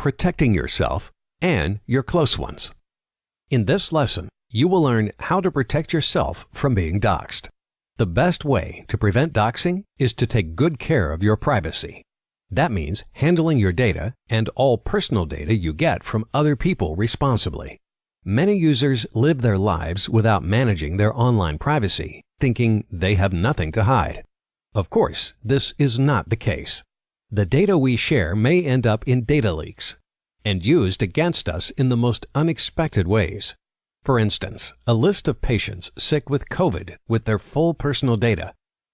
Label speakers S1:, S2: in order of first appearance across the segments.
S1: protecting yourself and your close ones. In this lesson, you will learn how to protect yourself from being doxed. The best way to prevent doxing is to take good care of your privacy. That means handling your data and all personal data you get from other people responsibly. Many users live their lives without managing their online privacy, thinking they have nothing to hide. Of course, this is not the case. The data we share may end up in data leaks and used against us in the most unexpected ways. For instance, a list of patients sick with COVID with their full personal data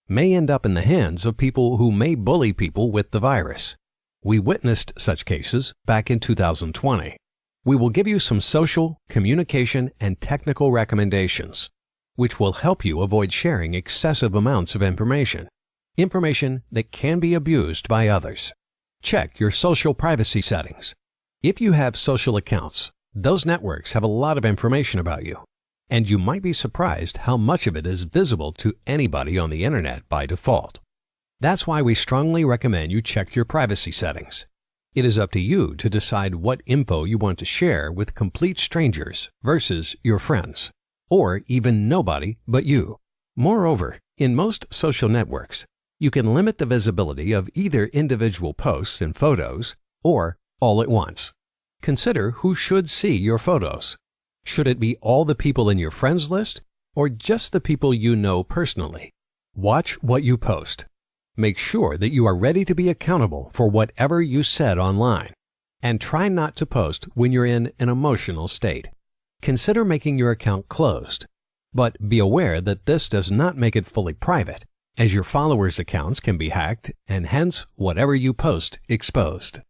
S1: may end up in the hands of people who may bully people with the virus. We witnessed such cases back in 2020. We will give you some social, communication, and technical recommendations, which will help you avoid sharing excessive amounts of information that can be abused by others. Check your social privacy settings. If you have social accounts, those networks have a lot of information about you, and you might be surprised how much of it is visible to anybody on the internet by default. That's why we strongly recommend you check your privacy settings. It is up to you to decide what info you want to share with complete strangers versus your friends, or even nobody but you. Moreover, in most social networks, you can limit the visibility of either individual posts and photos or all at once. Consider who should see your photos. Should it be all the people in your friends list or just the people you know personally? Watch what you post. Make sure that you are ready to be accountable for whatever you said online, and try not to post when you're in an emotional state. Consider making your account closed, but be aware that this does not make it fully private, as your followers' accounts can be hacked and hence whatever you post exposed.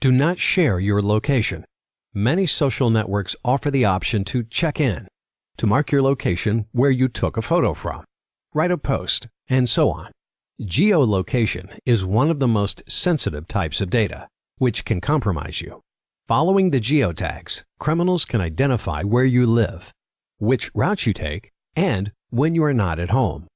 S1: Do not share your location. Many social networks offer the option to check in, to mark your location where you took a photo from, write a post, and so on. Geolocation is one of the most sensitive types of data, which can compromise you. Following the geotags, criminals can identify where you live, which routes you take, and when you are not at home.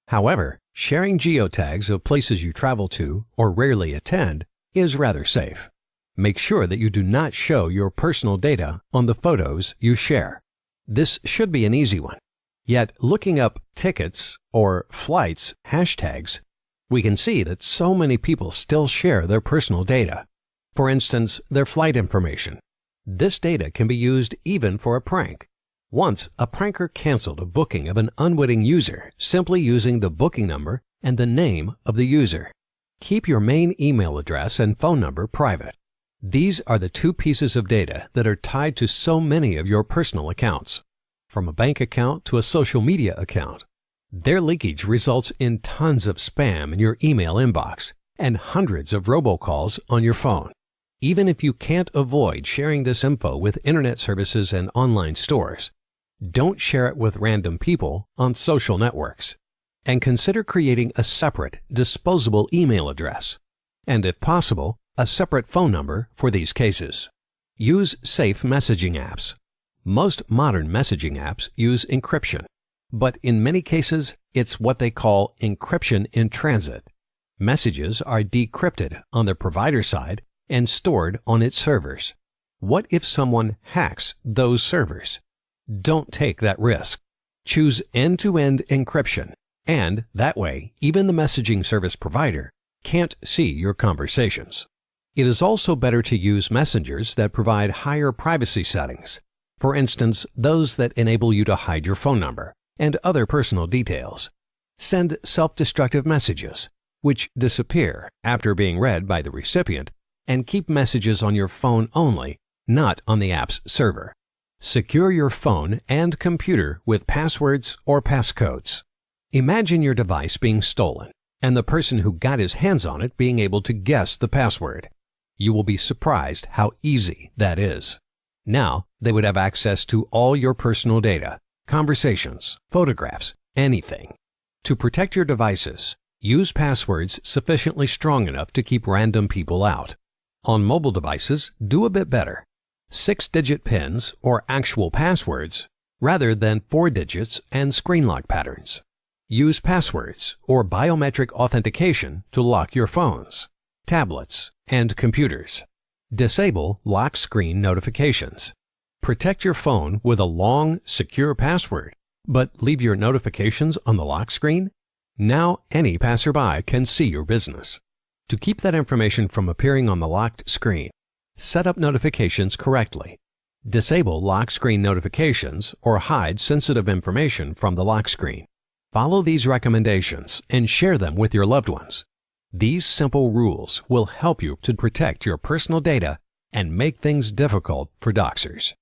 S1: However, sharing geotags of places you travel to or rarely attend is rather safe. Make sure that you do not show your personal data on the photos you share. This should be an easy one. Yet, looking up tickets or flights hashtags, we can see that so many people still share their personal data. For instance, their flight information. This data can be used even for a prank. Once, a pranker canceled a booking of an unwitting user simply using the booking number and the name of the user. Keep your main email address and phone number private. These are the two pieces of data that are tied to so many of your personal accounts, from a bank account to a social media account. Their leakage results in tons of spam in your email inbox and hundreds of robocalls on your phone. Even if you can't avoid sharing this info with internet services and online stores, don't share it with random people on social networks. And consider creating a separate, disposable email address, and if possible, a separate phone number for these cases. Use safe messaging apps. Most modern messaging apps use encryption, but in many cases, it's what they call encryption in transit. Messages are decrypted on the provider side and stored on its servers. What if someone hacks those servers? Don't take that risk. Choose end-to-end encryption, and that way, even the messaging service provider can't see your conversations. It is also better to use messengers that provide higher privacy settings. For instance, those that enable you to hide your phone number and other personal details. Send self-destructive messages, which disappear after being read by the recipient, and keep messages on your phone only, not on the app's server. Secure your phone and computer with passwords or passcodes. Imagine your device being stolen and the person who got his hands on it being able to guess the password. You will be surprised how easy that is. Now, they would have access to all your personal data, conversations, photographs, anything. To protect your devices, use passwords sufficiently strong enough to keep random people out. On mobile devices, do a bit better. 6-digit PINs or actual passwords rather than 4 digits and screen lock patterns. Use passwords or biometric authentication to lock your phones, tablets, and computers. Disable lock screen notifications. Protect your phone with a long, secure password, but leave your notifications on the lock screen? Now any passerby can see your business. To keep that information from appearing on the locked screen, set up notifications correctly. Disable lock screen notifications or hide sensitive information from the lock screen. Follow these recommendations and share them with your loved ones. These simple rules will help you to protect your personal data and make things difficult for doxers.